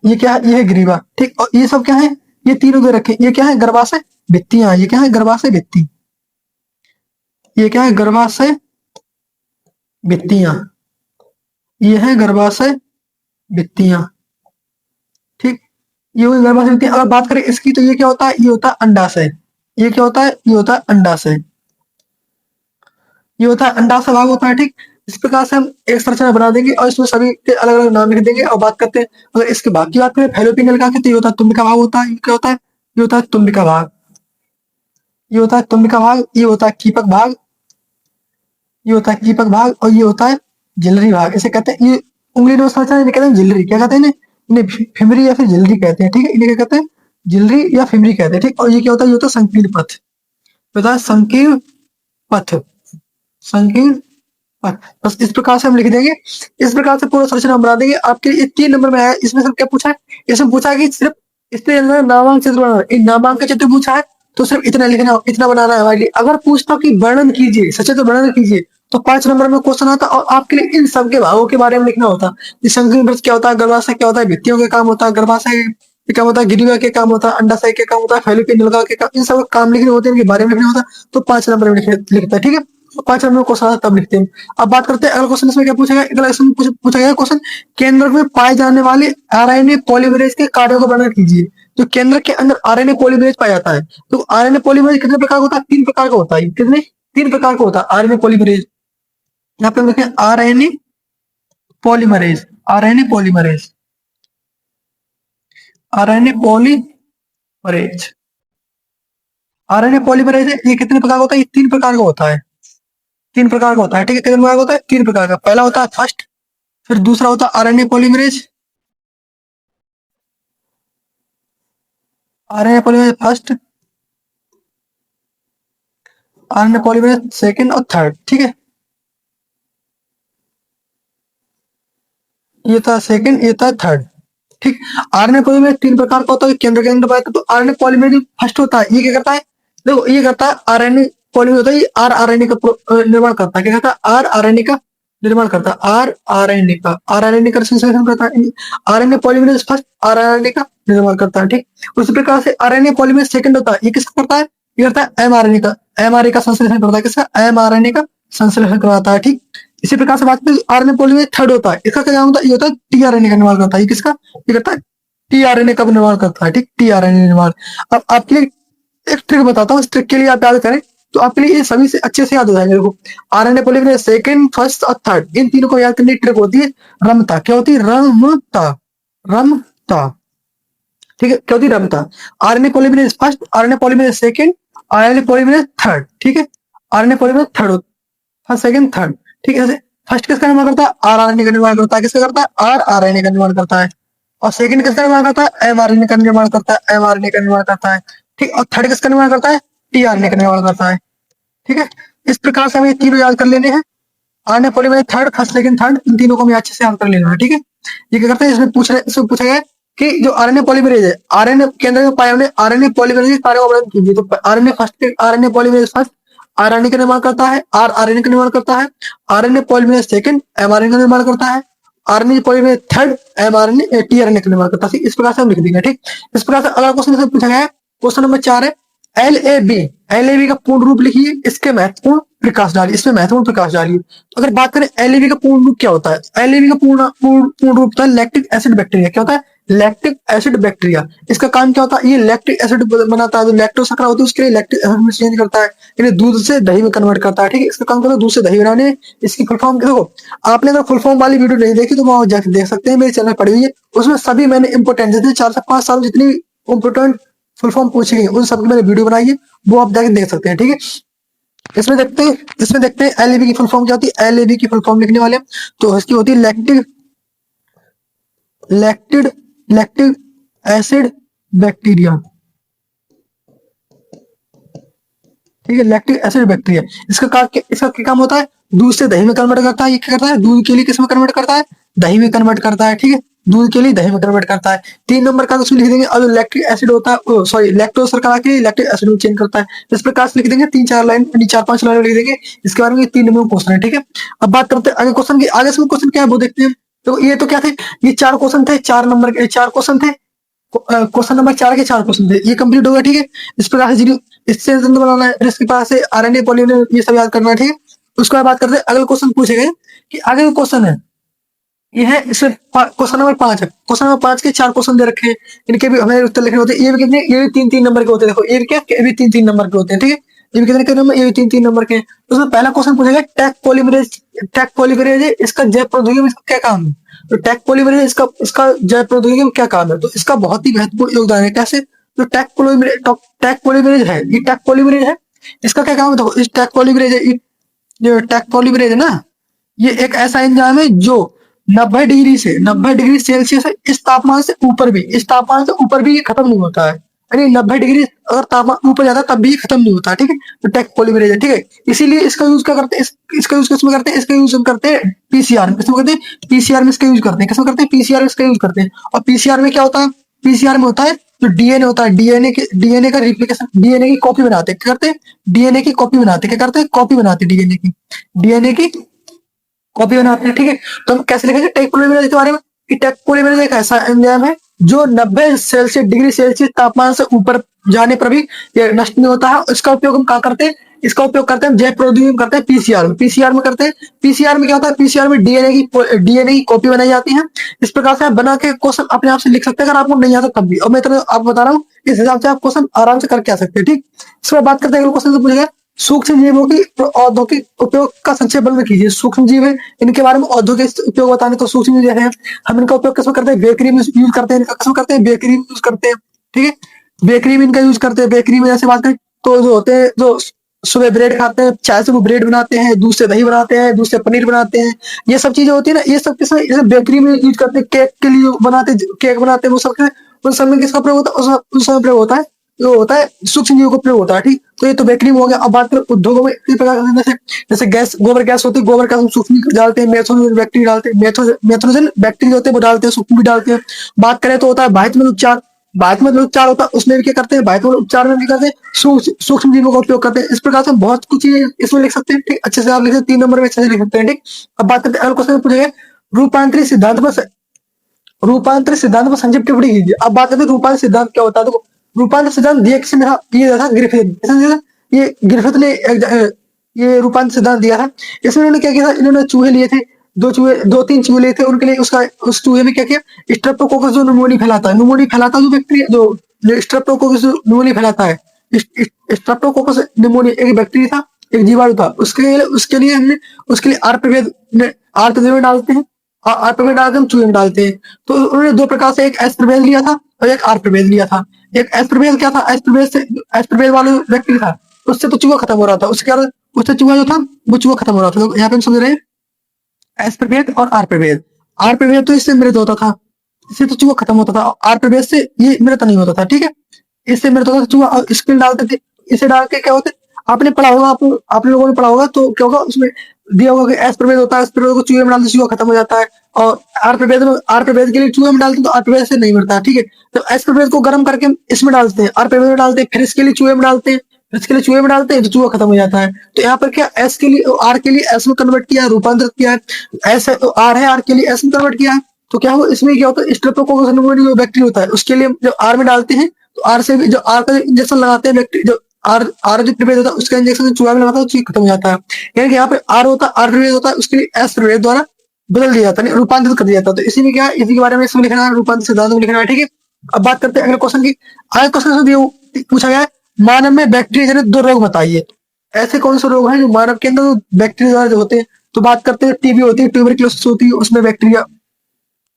ये क्या है, ये है ग्रीवा। ठीक, और ये सब क्या है, ये तीनों दे रखे, ये क्या है, गर्भाशय भित्तियां। ये क्या है, गर्भाशय भित्ति, ये क्या है, गर्भाशय भित्तियां, ये है गर्भाशय भित्तियां। ठीक, ये हुई गर्भाशय भित्तियां। अगर बात करें इसकी, तो ये क्या होता है, ये होता है अंडाशय। ये क्या होता है, ये होता है अंडाशय, ये होता है अंडाशय भाग होता है। ठीक, इस प्रकार से हम एक संरचना बना देंगे और इसमें सभी के अलग अलग नाम लिख देंगे। और बात करते हैं, अगर इसके भाग की बात करें फैलोपियन का, तो ये होता है तुम्बिका भाग होता है। ये क्या होता है, ये होता है तुम्बिका भाग, ये होता है तुम्बिका भाग। ये होता है कीपक भाग, ये होता है कीपक भाग। और ये होता है झिल्ली भाग, इसे कहते हैं, ये उंगली में संरचना, इन्हें कहते हैं झिल्ली। क्या कहते हैं इन्हें, इन्हें फिमरी या फिर झिल्ली कहते हैं। ठीक है, इन्हें क्या कहते हैं, झिल्ली या फिमरी कहते हैं। ठीक, और ये क्या होता है, ये होता है संकीर्ण पथ, होता है संकीर्ण पथ, संकीर्ण पथ। बस इस प्रकार से हम लिख देंगे, इस प्रकार से पूरा संरचना हम बना देंगे। आपके ये 3 नंबर में आया, इसमें से क्या पूछा है, इसमें पूछा है कि सिर्फ इसके अंदर नामांक चित्र बनाना है। इन नामांक चित्र पूछा है तो सिर्फ इतना लिखना, इतना बनाना है हमारे लिए। अगर पूछता कि वर्णन कीजिए, सचेत वर्णन कीजिए, तो 5 नंबर में क्वेश्चन आता और आपके लिए इन सब के भावों के बारे में लिखना होता। कि संकीर्ण पथ क्या होता है, गर्भाशय क्या होता है, भित्तियों के काम होता है, गर्भाशय के काम होता है, गिरिवा के काम होता है, अंडाशय के काम होता है, फैलोपियन नलिका के काम, इन सब काम लिखने होते हैं, इनके बारे में लिखना होता है। तो 5 नंबर में लिखता है। ठीक है, 5 नंबर में क्वेश्चन आता तब लिखते हैं। अब बात करते हैं अगला क्वेश्चन, इसमें क्या पूछा गया, अगला क्वेश्चन पूछा गया क्वेश्चन, केंद्र में पाए जाने वाले आरएनए पॉलीमरेज के कार्यों का वर्णन कीजिए। तो केंद्र के अंदर आरएनए पॉलीमरेज पाया जाता है। तो आरएनए पॉलीमरेज कितने प्रकार का होता है, 3 प्रकार का होता है। कितने, 3 प्रकार का होता है आरएनए पॉलीमरेज। यहाँ पे हम देखें RNA polymerase, RNA polymerase, RNA polymerase, RNA polymerase है, ये कितने प्रकार का होता है, ये 3 प्रकार का होता है। 3 प्रकार का होता है। ठीक है, कितने प्रकार का होता है, 3 प्रकार का। पहला होता है फर्स्ट, फिर दूसरा होता है RNA polymerase, RNA polymerase first, RNA polymerase second और थर्ड। ठीक है, ये था सेकंड, ये था थर्ड। ठीक, आरएनए पॉलीमरेज 3 प्रकार का होता है, केंद्र के अंदर पाया जाता है। तो आरएनए पॉलीमरेज फर्स्ट होता है, ये क्या करता है, देखो ये करता है आरएनए पॉलीमरेज होता है, ये आरआरएनए का निर्माण करता है। क्या करता है, आरआरएनए का निर्माण करता है, आरआरएनए का, आरआरएनए का संश्लेषण करता है। आरएनए पॉलीमरेज फर्स्ट आरआरएनए का निर्माण करता है। ठीक, उसी प्रकार से आरएनए पॉलीमरेज सेकंड होता है, ये किसका करता है, ये करता है एमआरएनए का, एमआरए का संश्लेषण करता है। किसका, एमआरएनए का संश्लेषण करवाता है। ठीक, इसी प्रकार से बात करें आरएनए पॉलीमरेज थर्ड होता है, इसका क्या काम होता है, ये होता है टीआरएनए का निर्माण करता है। ये किसका, ये करता है टीआरएनए का निर्माण करता है। ठीक, टीआरएनए निर्माण। अब आपके लिए एक ट्रिक बताता हूँ, इस ट्रिक के लिए आप याद करें तो आपके लिए ये सभी से अच्छे से याद हो जाएंगे। देखो आरएनए पॉलीमरेज सेकंड, फर्स्ट और थर्ड, इन तीनों को याद करने की ट्रिक होती है रमता। क्या होती है, रमता, रमता। ठीक है, क्या होती है, रमता। RNA polymerase first, RNA polymerase second, RNA polymerase third. ठीक है, RNA polymerase third, first second third. ठीक है, फर्स्ट किसका निर्माण करता है? आरआरएनए का निर्माण करता है। किसका करता है? आरआरएनए का निर्माण करता है। और सेकंड किसका निर्माण करता है? एमआरएनए का निर्माण करता है। एमआरएनए का निर्माण करता है। ठीक। और थर्ड किसका निर्माण करता है? टीआरएनए का निर्माण करता है। ठीक है। इस प्रकार से हमें ये तीनों याद कर लेने हैं। RNA polymerase third, first, second, third, इन तीनों को हमें अच्छे से याद कर लेना है। ठीक है। ये क्या करते हैं, इसमें पूछा गया कि जो आरएनए पॉलीमरेज है, आरएनए के अंदर जो पाया हमने आरएनए पॉलीमरेज के कार्य को वर्णन कीजिए। तो RNA first, RNA polymerase first RNA का निर्माण करता है, आरआरएनए का निर्माण करता है। आरएनए पॉलीमरेज सेकंड एमआरएनए का निर्माण करता है। RNA polymerase third mRNA tRNA का निर्माण करता है। इस प्रकार से हम लिख देंगे। ठीक। इस प्रकार से अगला क्वेश्चन पूछा गया है, क्वेश्चन नंबर 4 है एलएबी। एलएबी का पूर्ण रूप लिखिए, इसके महत्वपूर्ण प्रकाश डालिए, इसमें महत्वपूर्ण प्रकाश डालिए। अगर बात करें एलएबी का पूर्ण रूप क्या होता है, एलएबी का पूर्ण रूप होता है लैक्टिक एसिड बैक्टीरिया। क्या होता है? Lactic acid bacteria. इसका काम क्या होता है? ये लैक्टिक एसिड बनाता है, जो लैक्टोस होता है उसके लिए लैक्टिक एसिड में चेंज करता है, यानी दूध से दही में कन्वर्ट करता है। ठीक है। इसका काम करता है दूध से दही बनाने। इसकी फुल फॉर्म देखो, आपने अगर फुल फॉर्म वाली वीडियो नहीं देखी तो वहां जाकर देख सकते हैं, मेरे चैनल पड़ी हुई है। उसमें सभी मैंने इंपोर्टेंट जितने 4 से 5 साल जितनी इंपोर्टेंट फुल फॉर्म पूछी गई उन सबकी मैंने वीडियो बनाई है, वो आप जाकर देख सकते हैं। ठीक है। इसमें देखते हैं एलएबी की फुल फॉर्म क्या होती है। एलएबी की फुल फॉर्म लिखने वाले हैं, तो इसकी होती है लैक्टिड लैक्टिक एसिड बैक्टीरिया। ठीक है। Lactic acid bacteria. इसका क्या काम होता है? दूध से दही में कन्वर्ट करता है। ये क्या करता है? दूध के लिए किस में कन्वर्ट करता है? दही में कन्वर्ट करता है। ठीक है। दूध के लिए दही में कन्वर्ट करता है। 3 नंबर का उसमें लिख देंगे, और लैक्टिक एसिड होता है, सॉरी लैक्टोज शर्करा के लिए लैक्टिक एसिड में चेंज करता है। इस प्रकार से लिख देंगे, 3-4 लाइन 4-5 लाइन लिख देंगे इसके बारे में। 3 नंबर क्वेश्चन है। ठीक है। अब बात करते हैं आगे क्वेश्चन की। आगे से क्वेश्चन क्या है वो देखते हैं। तो ये तो क्या थे, ये 4 क्वेश्चन थे, 4 नंबर के 4 क्वेश्चन थे। क्वेश्चन नंबर 4 के 4 क्वेश्चन थे, ये कंप्लीट होगा। ठीक है। इस प्रकार से इससे बनाना है, इसके पास से आरएनए पॉलीमरेज ये सब याद करना है। ठीक है। उसके बाद बात करते हैं अगले क्वेश्चन पूछे गए कि आगे जो क्वेश्चन है ये है, इसमें क्वेश्चन नंबर 5 है। क्वेश्चन नंबर 5 के 4 क्वेश्चन दे रखे हैं, इनके भी हमें उत्तर लिखने होते हैं। ये भी कितने, ये भी 3-3 नंबर के होते हैं। देखो ये क्या, ये भी 3-3 नंबर के होते हैं। ठीक है। ये भी कितने के नंबर, ये भी 3-3 नंबर के। तो उसमें पहला क्वेश्चन पूछा गया टैक पॉलीमरेज है, इसका जैव प्रौद्योगिकी में इसका क्या काम है। तो टैक पॉलीमरेज इसका इसका जैव प्रौद्योगिकी में क्या काम है, तो इसका बहुत ही महत्वपूर्ण योगदान है। कैसे? तो टैक पॉलीमरेज है, ये टैक पॉलीमरेज है, इसका क्या काम है। देखो इस टैक पॉलीमरेज है, जो टैक पॉलीमरेज है ना, ये एक ऐसा एंजाइम है जो 90 डिग्री सेल्सियस है, इस तापमान से ऊपर भी ये खत्म नहीं होता है। यानी 90 डिग्री अगर तापमान ऊपर जाता है तब भी ये खत्म नहीं होता है। ठीक है। तो टैक पॉलीमरेज है। ठीक है। इसीलिए इसका यूज क्या करते हैं, इसका यूज किसमें करते हैं, इसका यूज हम करते हैं पीसीआर में। किसमें करते हैं? पीसीआर में इसका यूज करते हैं। किसमें करते हैं? पीसीआर में इसका यूज करते हैं। और पीसीआर में क्या होता है? पीसीआर में होता है जो डीएनए होता है, डीएनए का रिप्लिकेशन, डीएनए की कॉपी बनाते हैं। क्या करते हैं? डीएनए की कॉपी बनाते हैं। क्या करते हैं? कॉपी बनाते हैं डीएनए की कॉपी बनाते हैं। ठीक है। तो हम कैसे लिखेंगे टैक पॉलीमरेज के बारे में कि टैक पॉलीमरेज एक ऐसा एंजाइम है जो 90 डिग्री सेल्सियस तापमान से ऊपर जाने पर भी ये नष्ट नहीं होता है। इसका उपयोग हम कहाँ करते हैं? इसका उपयोग करते हैं जैव प्रौद्योगिकी में, करते हैं पीसीआर में करते हैं। पीसीआर में क्या होता है? पीसीआर में डीएनए की कॉपी बनाई जाती है। इस प्रकार से आप बना के क्वेश्चन अपने आप से लिख सकते हैं, अगर आपको नहीं आता तब भी। और मैं तो आपको बता रहा हूँ, इस हिसाब से आप क्वेश्चन आराम से करके आ सकते हैं। ठीक। इसके बाद बात करते हैं अगले क्वेश्चन से पूछेगा सूक्ष्म जीवों की औद्योगिक उपयोग का संक्षेप में कीजिए। सूक्ष्म जीव है, इनके बारे में औद्योगिक उपयोग बताने। तो सूक्ष्म जीव है, हम इनका उपयोग किसमें करते हैं? बेकरी में यूज करते हैं। इनका किसमें करते हैं? बेकरी में यूज करते हैं। ठीक है। बेकरी में इनका यूज करते हैं। बेकरी में जैसे बात करें तो जो होते हैं, जो सुबह ब्रेड खाते हैं, चाय से वो ब्रेड बनाते हैं, दूध से दही बनाते हैं, दूध से पनीर बनाते हैं, ये सब चीजें होती है ना, ये सब किसमें बेकरी में यूज करते हैं। केक के लिए बनाते हैं, केक बनाते हैं, वो सब उन सब में किसका प्रयोग होता है? उस समय प्रयोग होता है, जो होता है सूक्ष्म जीवों का प्रयोग होता है। ठीक। तो ये तो बेकरी में हो गया। अब बात करें उद्योगों में, इस प्रकार जैसे गैस, गोबर गैस होती है, गोबर गैस हम सूक्ष्म डालते हैं, मेथनोजन बैक्टीरिया डालते हैं, मेथनोजन बैक्टीरिया होते हैं वो डालते हैं, सूक्ष्म भी डालते हैं। बात करें तो होता है बाह्यत्मक उपचार, बाह्यत्मक उपचार होता है, उसमें भी क्या करते हैं? बाह्यत्मक उपचार में भी करते हैं सूक्ष्म जीवों का उपयोग करते हैं। इस प्रकार से बहुत कुछ चीजें इसमें लिख सकते हैं। ठीक। अच्छे से आप लिख सकते हैं, 3 नंबर में अच्छे से लिख सकते हैं। ठीक। अब बात करते हैं अगले क्वेश्चन में पूछेगा रूपांतरित सिद्धांत पर संक्षिप्त टिप्पणी कीजिए। अब बात करते हैं रूपांतरित सिद्धांत क्या होता है। तो रूपांतरित सिद्धांत दिया किसने था? ये था ग्रिफिथ। ये ग्रिफिथ ने ये रूपांतरित सिद्धांत दिया था। इसमें इन्होंने क्या किया था? इन्होंने चूहे लिए थे, 2-3 चूहे लिए थे। उनके लिए उस चूहे में क्या किया? स्ट्रेप्टोकोकस जो न्यूमोनिया फैलाता है, जो बैक्टीरिया जो स्ट्रेप्टोकोकस न्यूमोनिया फैलाता है, स्ट्रेप्टोकोकस न्यूमोनिया एक बैक्टीरिया था, एक जीवाणु था। उसके लिए हमने आर प्रभेद में डालते हैं, आर प्रभेद डालते हम चूहे में डालते हैं। तो उन्होंने 2 प्रकार से, एक एस प्रभेद लिया था और एक आर प्रभेद लिया था। एक एस प्रभेद क्या था? एस प्रभेद वाला बैक्टीरिया था, उससे तो चूहा खत्म हो रहा था। उससे चूहा जो था वो चूहा खत्म हो रहा था। तो यहाँ पे हम समझ रहे हैं एस प्रभेद और आर प्रभेद। आर प्रभेद तो इससे मृत होता था, इससे तो चूहा खत्म होता था। आर प्रभेद से ये मृत नहीं होता था, ठीक है। इससे मृत होता था चूहा, और स्किल डालते थे। इसे डाल के क्या होता है, आपने पढ़ा होगा, आप लोगों ने पढ़ा होगा, तो क्या होगा उसमें दिया होगा कि एस प्रभेद होता है, एस प्रभेद को चूहे में डालते चूहा खत्म हो जाता है। और आर प्रभेद के लिए चूहे में डालते तो आर प्रभेद से नहीं मरता, ठीक है। तो एस प्रभेद को गर्म करके इसमें डालते हैं, आर प्रभेद में डालते हैं, फिर इसके लिए चूहे में डालते हैं, फिर इसके लिए चूहे में डालते हैं तो चूहा खत्म हो जाता है। तो यहाँ पर क्या एस के लिए आर के लिए एस में कन्वर्ट किया, रूपांतरित किया है। एस है तो आर है, आर के लिए एस में कन्वर्ट किया है। तो क्या हो इसमें क्या होता है, स्ट्रेप्टोकोकस निमोनिया जो बैक्टीरिया होता है उसके लिए जब आर में डालते हैं, तो आर से भी जो आर का इंजेक्शन लगाते हैं बैक्टीरिया, जो आर आर जो प्रभेद होता है उसका इंजेक्शन चूहा में लगाता है, तो खत्म हो जाता है। यानी कि यहाँ पे आर होता है, आर प्रभेद होता है, उसके लिए एस प्रभेद द्वारा बदल दिया जाता है, रूपांतरित कर दिया जाता है। तो इसी में क्या है, इसी के बारे में इसमें लिखना है, रूपांतरित सिद्धांत में लिखना है, ठीक है। अब बात करते हैं अगले क्वेश्चन की। अगले क्वेश्चन से पूछा गया है, मानव में बैक्टीरिया जनित 2 रोग बताइए। ऐसे कौन से रोग हैं जो मानव के अंदर बैक्टीरिया द्वारा जो होते हैं। तो बात करते हैं टीबी होती है, ट्यूबरक्लोसिस होती है, उसमें बैक्टीरिया,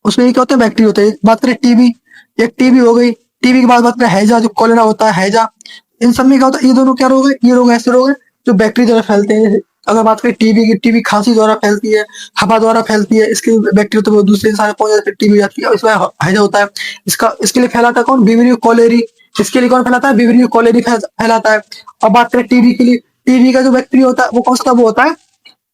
उसमें क्या होता है, बैक्टीरिया होता है। बात करें टीबी, एक टीबी हो गई। टीबी के बाद बात करें हैजा, जो कॉलेरा होता है हैजा। इन सब में क्या होता है, ये दोनों क्या रोग है, ये रोग ऐसे रोग है जो बैक्टीरिया द्वारा फैलते हैं। अगर बात करें टीबी की, टीबी खांसी द्वारा फैलती है, हवा द्वारा फैलती है, इसके बैक्टीरिया तो वो दूसरे इंसान में पहुंच जाते हैं, टीबी हो जाती है। और इसमें हैजा होता है, इसका इसके लिए फैलाता है कौन, विब्रियो कॉलेरी। इसके लिए कौन फैलाता है, विब्रियो कॉलेरी फैलाता है। और बात करें टीबी के लिए, टीबी का जो बैक्टीरिया होता है वो कौन सा, वो होता है,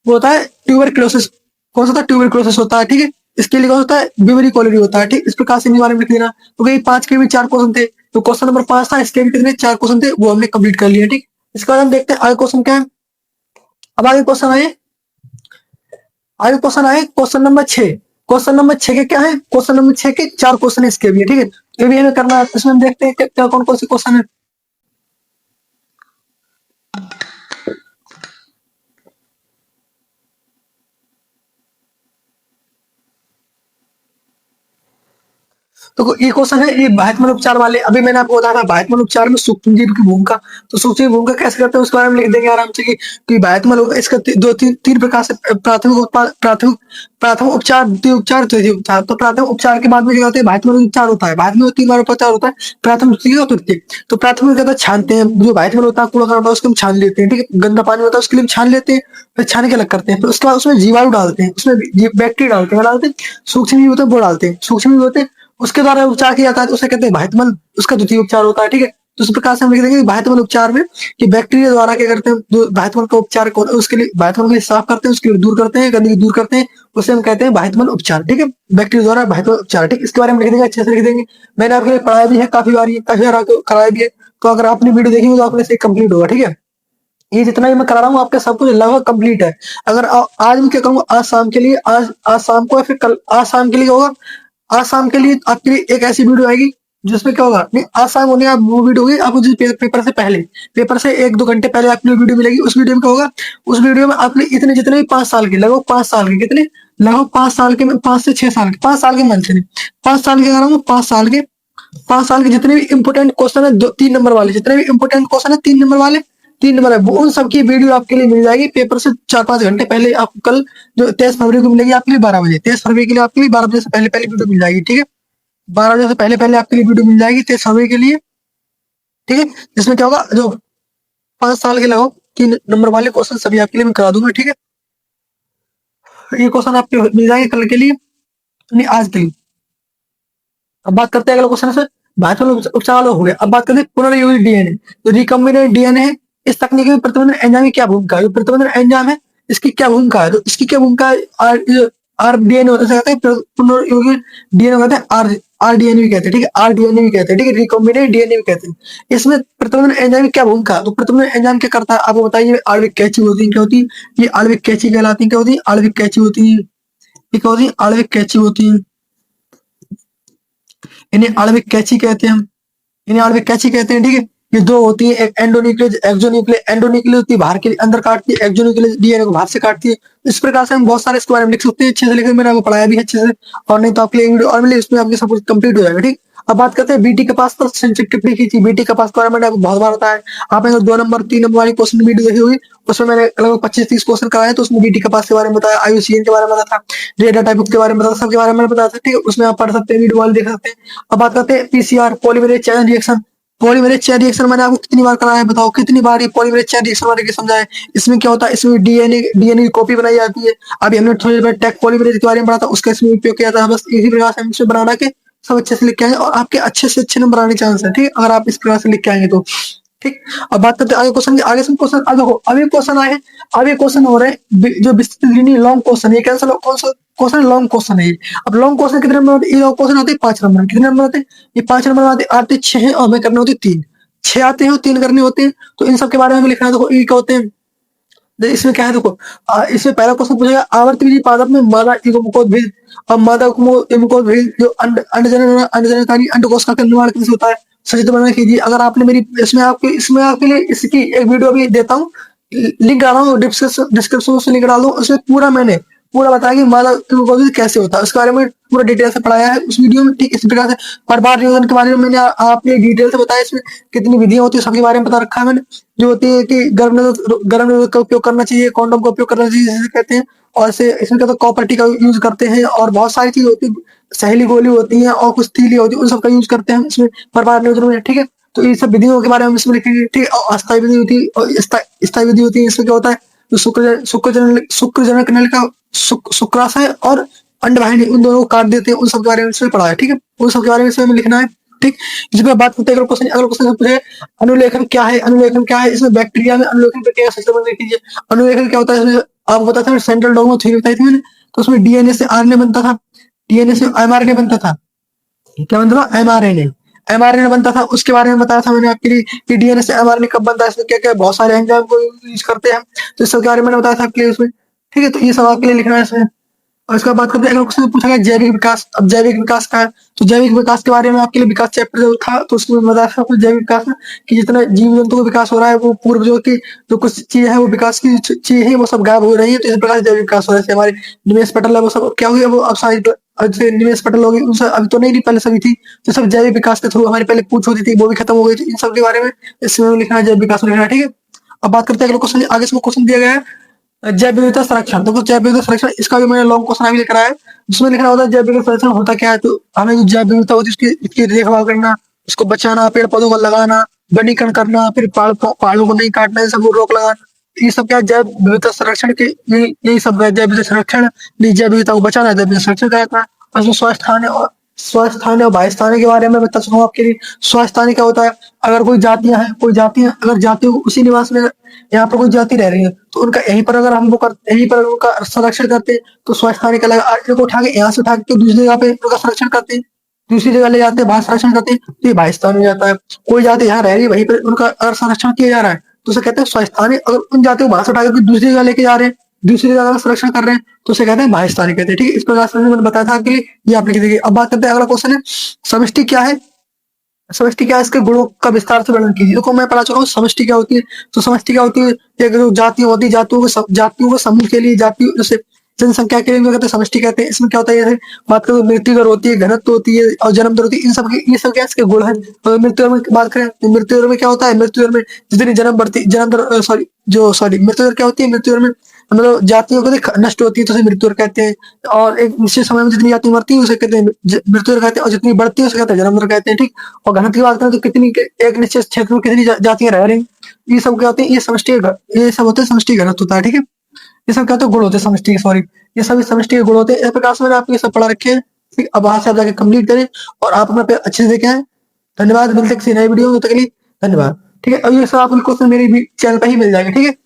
वो होता है ट्यूबरक्लोसिस। कौन सा होता है, ट्यूबरक्लोसिस होता है, ठीक है। इसके लिए कौन होता है, विवरी कॉलोरी होता है, ठीक। इस प्रकार से इनके बारे में लिख देना। तो कहीं 5 के भी 4 क्वेश्चन थे, तो क्वेश्चन नंबर 5 था, इसके भी कितने 4 क्वेश्चन थे, वो हमने कंप्लीट कर लिया, ठीक। इसके बाद हम देखते हैं आगे क्वेश्चन क्या है। अब आगे क्वेश्चन आए, आगे क्वेश्चन आए क्वेश्चन नंबर 6। क्वेश्चन नंबर 6 के क्या है, क्वेश्चन नंबर 6 के 4 क्वेश्चन इसके भी है, ठीक है। ये भी हमें करना है, इसमें हम देखते हैं क्या कौन कौन से क्वेश्चन है। तो ये क्वेश्चन है, ये बाह्यत्मल उपचार वाले। अभी मैंने आपको बताया था बाह्यत्मल उपचार में सूक्ष्मजीव की भूमिका। तो सूक्ष्मजीव भूमिका कैसे करते हैं उसके बारे में लिख देंगे आराम से कि बाह्यत्मल इसका दो तीन प्रकार से प्राथमिक उपचार, द्वितीय उपचार, तृतीय उपचार। तो प्राथमिक उपचार के बाद में क्या होता है, बाह्यत्मल उपचार होता है। बाह्यत्मल 3 बार उपचार होता है, प्रथम, द्वितीय और तृतीय। तो प्राथमिक कहता है छानते हैं, जो बाह्यत्मल होता है कूड़ा होता है उसको हम छान लेते हैं, ठीक है। गंदा पानी होता है उसके लिए हम छान लेते हैं, फिर छान के अलग करते हैं। फिर उसके बाद उसमें जीवाणु डालते हैं, उसमें बैक्टीरिया डालते हैं, डालते हैं सूक्ष्मजीव होते हैं वो डालते हैं, सूक्ष्मजीव होते हैं उसके द्वारा उपचार किया जाता है, तो उसे कहते हैं बाह्यत्मल, उसका द्वितीय उपचार होता है, ठीक है। तो इस प्रकार से हम लिख देंगे बाह्यत्मल उपचार में कि बैक्टीरिया द्वारा क्या करते हैं, जो बाह्यत्मल का उपचार उसके लिए बाह्यत्मल को साफ करते हैं, उसके लिए दूर करते हैं, गंदगी दूर करते हैं, उसे हम कहते हैं बाह्यत्मल उपचार, ठीक है। बैक्टीरिया द्वारा बाह्यत्मल उपचार, ठीक। इसके बारे में लिख देंगे, अच्छे से लिख देंगे। मैंने आपके लिए पढ़ाया भी है काफी बार, काफी बार कराया भी है। तो अगर आपने वीडियो देखी तो आपने से कंप्लीट होगा, ठीक है। ये जितना भी मैं करा रहा हूँ आपके सब कुछ लगभग कंप्लीट है। अगर आज मैं क्या करूंगा, आज शाम के लिए, आज शाम को या फिर कल, आज शाम के लिए होगा, आज शाम के लिए आपके लिए एक ऐसी वीडियो आएगी जिसमें क्या होगा, नहीं आज शाम होने वो वीडियो होगी आपको, जिस पेपर से पहले, पेपर से 1-2 घंटे पहले आपको वीडियो मिलेगी। उस वीडियो में क्या होगा, उस वीडियो में आपने इतने जितने भी 5 साल के, लगभग 5 साल के, कितने, लगभग 5 साल के, 5 से 6 साल के, 5 साल के मन से नहीं, 5 साल के कह रहा हूँ, 5 साल के जितने भी इंपोर्टेंट क्वेश्चन है, 3 नंबर वाले, जितने भी इंपोर्टेंट क्वेश्चन है 3 नंबर वाले, 3 नंबर है, वो उन सबकी वीडियो आपके लिए मिल जाएगी पेपर से 4-5 घंटे पहले। आपको कल जो 23 फरवरी को मिलेगी आपके लिए 12 बजे, 23 फरवरी के लिए आपके लिए 12 बजे से पहले पहले वीडियो मिल जाएगी, ठीक है। 12 बजे से पहले पहले आपके लिए वीडियो मिल जाएगी 23 फरवरी के लिए, ठीक है। जिसमें क्या होगा, जो 5 साल के लगभग 3 नंबर वाले क्वेश्चन सभी आपके लिए मैं करा दूंगा, ठीक है। ये क्वेश्चन आपके मिल जाएंगे कल के लिए, नहीं आज के लिए। अब बात करते हैं अगला क्वेश्चन से, बाह्यत्मल उपचार हो गया। अब बात करते हैं पुनर्योजित डीएनए, जो रिकॉम्बिनेंट डीएनए है, इस तकनीक में प्रतिबंधन एंजाइम की क्या भूमिका है। जो प्रतिबंधन एंजाइम है इसकी क्या भूमिका है, तो इसकी क्या भूमिका है, आर डीएनए होता है, पुनर्योजित डीएनए कहते हैं, आर डीएनए भी कहते हैं, ठीक है, आर डीएनए भी कहते हैं, ठीक है, रिकॉम्बिनेंट डीएनए भी कहते हैं। इसमें प्रतिबंधन एंजाइम की क्या भूमिका है, तो प्रतिबंधन एंजाइम क्या करता है आपको बताइए। आणविक कैंची होती है, क्या होती है, ये आणविक कैंची कहलाती है, क्या होती है, आणविक कैंची होती है, ये क्या होती है, आणविक कैंची होती है। इन्हें आणविक कैंची कहते हैं हम, इन्हें आणविक कैंची कहते हैं, ठीक है। ये 2 होती है, एक एंडोन्यूक्लियस, एक्सोन्यूक्लियस। एंडोन्यूक्लियस होती है बाहर के अंदर काटती है, एक्सोन्यूक्लियस डीएनए को बाहर से काटती है। इस प्रकार से हम बहुत सारे इसके बारे में लिख सकते हैं, अच्छे से लिखे, मैंने आपको पढ़ाया भी अच्छे से। और नहीं तो आपके लिए वीडियो और मिले, इसमें आपके सब कुछ कंप्लीट हो जाएगा, ठीक। अब बात करते हैं बीटी कपास पर संक्षिप्त टिप्पणी की थी। बीटी कपास के बारे में मैंने आपको बहुत बार बताया है। आपने अगर 2 नंबर 3 नंबर वाली क्वेश्चन वीडियो देखी होगी, उसमें मैंने लगभग 25-30 क्वेश्चन कराए, तो उसमें बीटी कपास के बारे में बताया, आईयूसीएन के बारे में बताया था, डेटा टाइप के बारे में बताया, सबके बारे में बताया था, ठीक है। उसमें आप पढ़ सकते हैं, वीडियो वाले देख सकते हैं। अब बात करते हैं PCR, polymerase chain reaction. Polymerase chain reaction मैंने आपको कितनी बार कराया है, बताओ कितनी बार ये पॉलीमरेज चेन रिएक्शन मैंने के समझाया है। इसमें क्या होता है, इसमें डीएनए की कॉपी बनाई जाती है। अभी हमने थोड़ी देर पहले टेक पॉलीमरेज के बारे में पढ़ा था, उसका इसमें उपयोग किया था। बस इसी प्रकार से हम इसे बना के सब अच्छे से लिख के आएंगे और आपके अच्छे से अच्छे नंबर आने के चांस है, ठीक है, अगर आप इस प्रकार से लिख के आएंगे तो। ठीक, अब बात करते हैं आगे क्वेश्चन की। आगे से क्वेश्चन, अब देखो अभी क्वेश्चन आए हैं, अभी क्वेश्चन हो रहे हैं जो विस्तृत लॉन्ग क्वेश्चन, ये कैंसिल कौन सा क्वेश्चन, लॉन्ग क्वेश्चन है ये। अब लॉन्ग क्वेश्चन कितने नंबर होते हैं, ये लॉन्ग क्वेश्चन आते हैं 5 नंबर, कितने नंबर आते हैं, ये 5 नंबर आते 6 हैं और हमें करने होते 3, 6 आते हैं और 3 करने होते हैं। तो इन सब के बारे में लिखना है। देखो ये क्या होते हैं, इसमें क्या है, देखो इसमें पहला क्वेश्चन पूछेगा, आवर्त विधि पादप में मादा इगोमुकोद्भिद और मादा इगोमुकोद्भिद जो अंडजनकारी अंडकोश का निर्माण कैसे होता है, सचित्र वर्णन कीजिए। अगर आपने मेरी इसमें आपके लिए इसकी एक वीडियो भी देता हूँ, लिंक डाला हूँ डिस्क्रिप्शन में, लिंक डाल दूँ, उसमें पूरा मैंने पूरा बताया कि मादा इगोमुकोद्भिद कैसे होता है, उसके बारे में पूरा डिटेल से पढ़ाया है उस वीडियो में। ठीक इसी प्रकार से प्रभार नियोजन के बारे में मैंने आपने डिटेल से बताया, इसमें कितनी विधियां होती है सबके बारे में बता रखा है मैंने। जो होती है कि गर्भ निरोधक का उपयोग करना चाहिए, कॉन्डोम का उपयोग करना चाहिए जिसे कहते हैं, और इसमें क्या होता है कॉपर टी का यूज करते हैं, और बहुत सारी चीज होती है, सहेली गोली होती है और कुछ तीली होती है, उन सब का यूज करते हैं इसमें प्रभार नियोजन में। ठीक है, तो ये सब विधियों के बारे में इसमें लिखेंगे। ठीक है, और अस्थायी विधि होती है और स्थायी विधि होती है। इसमें क्या होता है, जो शुक्रजनक नल का शुक्राशय और अंडवाहिनी, उन दोनों को काट देते हैं, उन सब के बारे में इसमें पढ़ा है। ठीक है, उन सब के बारे में इसमें लिखना है। ठीक, जिसमें बात करते हैं अगला क्वेश्चन पूछे, अनुलेखन क्या है, अनुलेखन क्या है, इसमें बैक्टीरिया में अनुलेखन प्रक्रिया का संबंध कीजिए। अनुलेखन क्या होता है, इसमें आपको पता था सेंट्रल डॉगमा थ्योरी बताई थी मैंने, तो उसमें डीएनए से आरएनए बनता था, डीएनए से एमआरएनए बनता था। क्या बनता था, एमआरएनए, एमआरएनए बनता था। उसके बारे में बताया था मैंने आपके लिए कि डीएनए से एमआरएनए कब बनता है, इसमें क्या क्या बहुत सारे एंजाइम को यूज करते हैं, तो इस सब के बारे में मैंने बताया था आपके लिए उसमें। ठीक है, तो ये सब आपके लिए लिखना है इसमें। और इसका बात करते हैं, अगर क्वेश्चन पूछा गया जैविक विकास, अब जैविक विकास का है, तो जैविक विकास के बारे में आपके लिए विकास चैप्टर जो था, तो उसमें बताया था आपको जैविक विकास में कि जितना जीव जंतु का विकास हो रहा है, वो पूर्वजों की जो कुछ चीज है वो विकास की चीज है वो सब गायब हो रही है, तो इस प्रकार से जैविक विकास हो रहा है। जैसे हमारे निमेश पटल है वो सब क्या हुई, वो अब सारी जैसे निमेश पटल होगी उनसे अभी तो नहीं, पहले सभी थी, तो सब जैविक विकास के थ्रू हमारी पहले पूछ होती थी वो भी खत्म हो गई थी। इन सब के बारे में इसमें लिखना है, जैविक विकास में लिखना है। ठीक है, अब बात करते हैं अगले क्वेश्चन, आगे इसमें क्वेश्चन दिया गया है जैव विविधता संरक्षण। देखो जैव विविधता संरक्षण, इसका भी मैंने लॉन्ग क्वेश्चन अभी लेकर आया है, जिसमें लिखना होता है जैव विविधता संरक्षण होता क्या है। तो हमें जो जैव विविधता होती है उसकी इसकी देखभाल करना, उसको बचाना, पेड़ पौधों को लगाना, वनीकरण करना, फिर पहाड़ों को नहीं काटना, इन सब को रोक लगाना, ये सब क्या है, जैव विविधता संरक्षण के यही सब है। जैव विविधता संरक्षण, नहीं जैव विविधता को बचाना, जैव विविधता संरक्षण कहता है। और इसमें स्वस्थ और बाह्य स्थान के बारे में बता सकूँ आपके लिए। स्वस्थ स्थान क्या होता है, अगर कोई जातियां हैं, अगर जातियों को उसी निवास में यहाँ पर कोई जाति रह रही है, तो उनका यहीं पर अगर हम वो करते, यहीं पर उनका संरक्षण करते हैं, तो स्वस्थ स्थान कहलाएगा। इनको उठा के यहाँ से उठा के दूसरी जगह पे उनका संरक्षण करते हैं, दूसरी जगह ले जाते हैं, बाहर संरक्षण करते हैं, तो ये बाह्य स्थान हो जाता है। कोई जाति यहाँ रह रही है, वहीं पर उनका अगर संरक्षण किया जा रहा है, तो उसे कहते हैं स्वस्थ स्थान। अगर उन जातियों को बाहर से उठा के दूसरी जगह लेके जा रहे हैं, दूसरी जगह का संरक्षण कर रहे हैं, तो उसे कहते हैं बाह्य स्थान कहते हैं। ठीक है, इस प्रकार से मैंने बताया था आपके लिए, ये आपने देखिए। अब बात करते हैं, अगला क्वेश्चन है समष्टि क्या है। समष्टि क्या है, इसके गुणों का विस्तार से वर्णन कीजिए। देखो मैं पढ़ा चुका हूँ समष्टि क्या होती है। तो समष्टि क्या होती है, एक जो जातियां होती है, जातियों के समूह के लिए, जाति जैसे जनसंख्या के लिए कहते हैं समष्टि कहते हैं। इसमें क्या होता है, जैसे बात करें मृत्यु दर होती है, घनत्व होती है और जन्म दर होती है, इन सब ये सब क्या इसके गुण है। तो मृत्यु दर में बात करें, तो मृत्यु दर में क्या होता है, मृत्यु दर में जितनी जन्म दर मृत्यु दर क्या होती है, मृत्यु दर में मतलब जातियों को नष्ट होती है तो उसे मृत्यु दर कहते हैं। और एक निश्चित समय में जितनी जाति मरती है उसे कहते हैं मृत्यु दर कहते हैं, और जितनी बढ़ती है उसे कहते हैं जन्म दर कहते हैं। ठीक, और घनत्व की बात करें तो कितनी एक निश्चित क्षेत्र में कितनी जातियां रह रही, ये सब क्या होते हैं, ये सब होते हैं समष्टि घनत्व होता है। ठीक है, ये सब क्या होते हैं, गुण होते हैं समष्टि के, सॉरी ये सभी समष्टि के गुण होते हैं। इस प्रकार से मैंने आपको ये सब पढ़ा रखे हैं। ठीक, अब वहां से आप जाके कंप्लीट करें और आप अपना पेपर अच्छे से देखें। धन्यवाद, मिलते हैं किसी नई वीडियो में, तब तक के लिए धन्यवाद। ठीक है, अब ये सब आपको क्वेश्चन मेरे चैनल पर ही मिल जाएंगे। ठीक है।